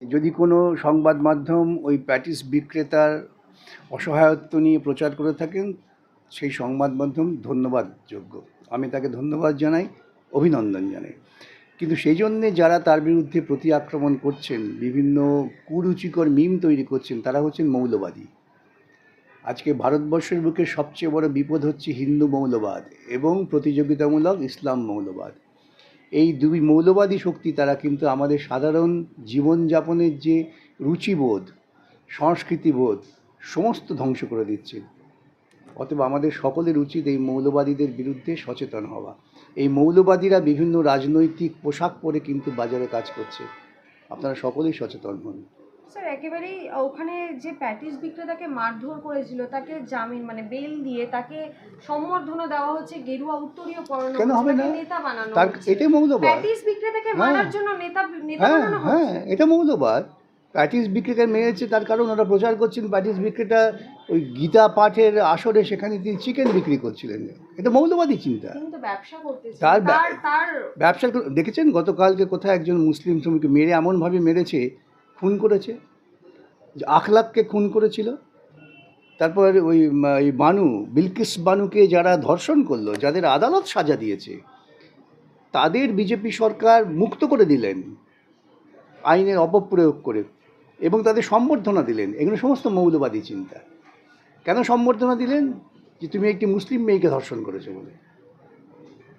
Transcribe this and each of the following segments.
যদি কোনো সংবাদ মাধ্যম ওই প্যাটিস বিক্রেতার অসহায়ত্ব নিয়ে প্রচার করে থাকেন, সেই সংবাদ মাধ্যম ধন্যবাদযোগ্য। আমি তাকে ধন্যবাদ জানাই, অভিনন্দন জানাই। কিন্তু সেই জন্যে যারা তার বিরুদ্ধে প্রতি আক্রমণ করছেন, বিভিন্ন কুরুচিকর মিম তৈরি করছেন, তারা হচ্ছেন মৌলবাদী। আজকে ভারতবর্ষের বুকে সবচেয়ে বড় বিপদ হচ্ছে হিন্দু মৌলবাদ এবং প্রতিযোগিতামূলক ইসলাম মৌলবাদ। এই দুই মৌলবাদী শক্তি তারা কিন্তু আমাদের সাধারণ জীবনযাপনের যে রুচিবোধ, সংস্কৃতিবোধ সমস্ত ধ্বংস করে দিচ্ছে। অতএব আমাদের সকলের উচিত এই মৌলবাদীদের বিরুদ্ধে সচেতন হওয়া। এই মৌলবাদীরা বিভিন্ন রাজনৈতিক পোশাক পরে কিন্তু বাজারে কাজ করছে। আপনারা সকলেই সচেতন হন। স্যার, একেবারেই ওখানে যে প্যাটিস বিক্রেতাকে মারধর করেছিল তাকে জামিন বেল দিয়ে তাকে সম্বর্ধনা দেওয়া হচ্ছে, গেরুয়া উত্তরীয় পরানো, কেন হবে না? নেতা বানানো তার হচ্ছে। এটাই মৌলবাদ। প্যাটিস বিক্রেতাকে মারার জন্য নেতা বানানো হচ্ছে। হ্যাঁ, এটা মৌলবাদ। প্যাটিস বিক্রেতা মেরেছে তার কারণ ওরা প্রচার করছেন প্যাটিস বিক্রেতা ওই গীতা পাঠের আসরে সেখানে তিনি চিকেন বিক্রি করছিলেন। এটা মৌলবাদী চিন্তা। কিন্তু ব্যবসা করতেছে। তার ব্যবসা তার দেখেছেন গতকালকে কোথায় একজন মুসলিম শ্রমিককে মেরে এমনভাবে মেরেছে, খুন করেছে, যে আখলাককে খুন করেছিল। তারপর ওই বানু, বিলকিস বানুকে যারা ধর্ষণ করলো, যাদের আদালত সাজা দিয়েছে, তাদের বিজেপি সরকার মুক্ত করে দিলেন আইনের অপপ্রয়োগ করে, এবং তাদের সম্বর্ধনা দিলেন। এগুলো সমস্ত মৌলবাদী চিন্তা। কেন সম্বর্ধনা দিলেন? যে তুমি একটি মুসলিম মেয়েকে ধর্ষণ করেছো বলে।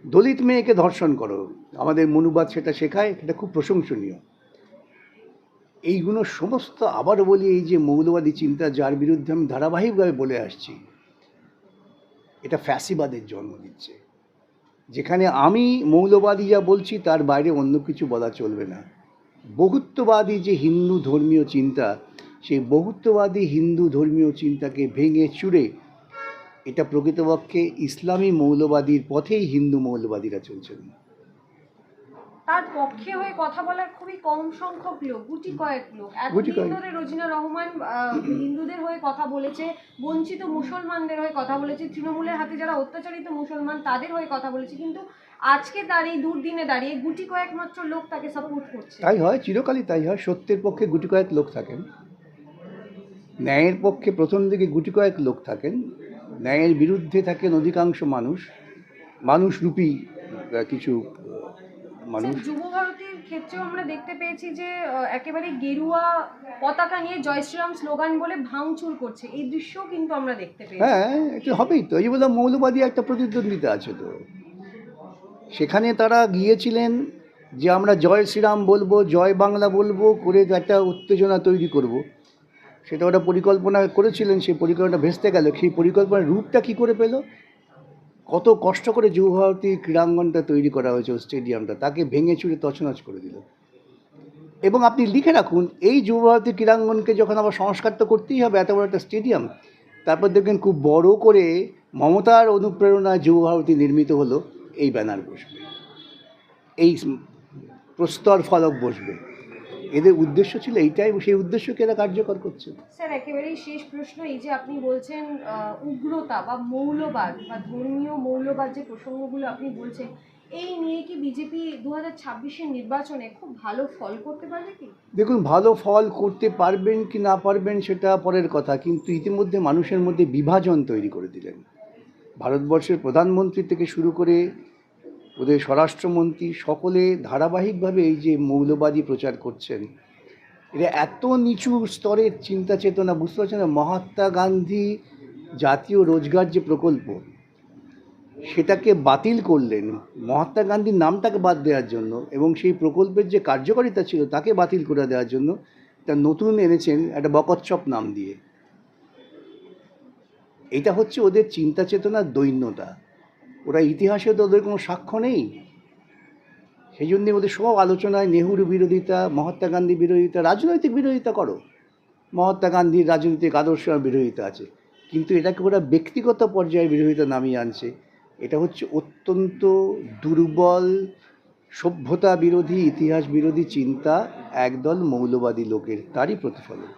দলিত মেয়েকে ধর্ষণ করো, আমাদের মনুবাদ সেটা শেখায়, এটা খুব প্রশংসনীয়। এইগুলো সমস্ত, আবারও বলি, এই যে মৌলবাদী চিন্তা যার বিরুদ্ধে আমি ধারাবাহিকভাবে বলে আসছি, এটা ফ্যাসিবাদের জন্ম দিচ্ছে। যেখানে আমি মৌলবাদী যা বলছি তার বাইরে অন্য কিছু বলা চলবে না। বহুত্ববাদী যে হিন্দু ধর্মীয় চিন্তা, সেই বহুত্ববাদী হিন্দু ধর্মীয় চিন্তাকে ভেঙে চুরে এটা প্রকৃতপক্ষে ইসলামী মৌলবাদীর পথেই হিন্দু মৌলবাদীরা চলছেন। তার পক্ষে হয়ে কথা বলার খুবই কম সংখ্যক লোক, গুটি কয়েক লোক। এতদিন ধরে রোজিনা রহমান হিন্দুদের হয়ে কথা বলেছে, বঞ্চিত মুসলমানদের হয়ে কথা বলেছে, তৃণমূলের হাতে যারা অত্যাচারিত মুসলমান তাদের হয়ে কথা বলেছে, কিন্তু আজকে তার এই দুর্দিনে দাঁড়িয়ে গুটি কয়েক মাত্র লোক তাকে সাপোর্ট করছে। তাই হয়, চিরকালই তাই হয়। সত্যের পক্ষে গুটি কয়েক লোক থাকেন, ন্যায়ের পক্ষে প্রথম দিকে গুটি কয়েক লোক থাকেন, ন্যায়ের বিরুদ্ধে থাকেন অধিকাংশ মানুষরূপী কিছু মানুষ। যুবভারতীর ক্ষেত্রেও আমরা দেখতে পেয়েছি যে একেবারে গেরুয়া পতাকা নিয়ে জয় শ্রীরাম স্লোগান বলে ভাঙচুর করছে, এই দৃশ্যও কিন্তু আমরা দেখতে পেয়েছি। হ্যাঁ, এটা হবেই তো। এই বলে মৌলবাদী একটা প্রতিদ্বন্দ্বিতা আছে তো। সেখানে তারা গিয়েছিলেন যে আমরা জয় শ্রীরাম বলবো, জয় বাংলা বলবো, করে একটা উত্তেজনা তৈরি করব। সেটা ওরা পরিকল্পনা করেছিলেন, সেই পরিকল্পনা ভেস্তে গেল। সেই পরিকল্পনার রূপটা কী করে পেল? কত কষ্ট করে যুবভারতী ক্রীড়াঙ্গনটা তৈরি করা হয়েছে, স্টেডিয়ামটা, তাকে ভেঙে চুরে তছনছ করে দিল। এবং আপনি লিখে রাখুন, এই যুবভারতী ক্রীড়াঙ্গনকে যখন আবার সংস্কার তো করতেই হবে, এত বড় একটা স্টেডিয়াম, তারপর দেখবেন খুব বড় করে মমতার অনুপ্রেরণায় যুবভারতী নির্মিত হলো, এই ব্যানার বসবে, এই প্রস্তর ফলক বসবে। এদের উদ্দেশ্য ছিল এইটাই, সেই উদ্দেশ্যকে এরা কার্যকর করছে। স্যার, একেবারেই শেষ প্রশ্ন, এই যে আপনি বলছেন উগ্রতা বা মৌলবাদ বা ধর্মীয় মৌলবাদ যে প্রসঙ্গগুলো আপনি বলছেন, এই নিয়ে কি বিজেপি 2026-এর নির্বাচনে খুব ভালো ফল করতে পারবে কি? দেখুন, ভালো ফল করতে পারবেন কি না পারবেন সেটা পরের কথা, কিন্তু ইতিমধ্যে মানুষের মধ্যে বিভাজন তৈরি করে দিলেন। ভারতবর্ষের প্রধানমন্ত্রী থেকে শুরু করে ওদের স্বরাষ্ট্রমন্ত্রী সকলে ধারাবাহিকভাবে এই যে মৌলবাদী প্রচার করছেন, এটা এত নিচু স্তরের চিন্তা চেতনা, বুঝতে পারছেন না? মহাত্মা গান্ধী জাতীয় রোজগার যে প্রকল্প, সেটাকে বাতিল করলেন মহাত্মা গান্ধীর নামটাকে বাদ দেওয়ার জন্য, এবং সেই প্রকল্পের যে কার্যকারিতা ছিল তাকে বাতিল করে দেওয়ার জন্য তা নতুন এনেছেন একটা বকচ্ছপ নাম দিয়ে। এটা হচ্ছে ওদের চিন্তা চেতনার দৈন্যতা। ওরা ইতিহাসে তো ওদের কোনো সাক্ষ্য নেই। সেই জন্যে ওদের সব আলোচনায় নেহরু বিরোধিতা, মহাত্মা গান্ধী বিরোধিতা, রাজনৈতিক বিরোধিতা করো, মহাত্মা গান্ধীর রাজনৈতিক আদর্শের বিরোধিতা আছে, কিন্তু এটাকে ওরা ব্যক্তিগত পর্যায়ে বিরোধিতা নামিয়ে আনছে। এটা হচ্ছে অত্যন্ত দুর্বল, সভ্যতা বিরোধী, ইতিহাস বিরোধী চিন্তা একদল মৌলবাদী লোকের, তারই প্রতিফলন।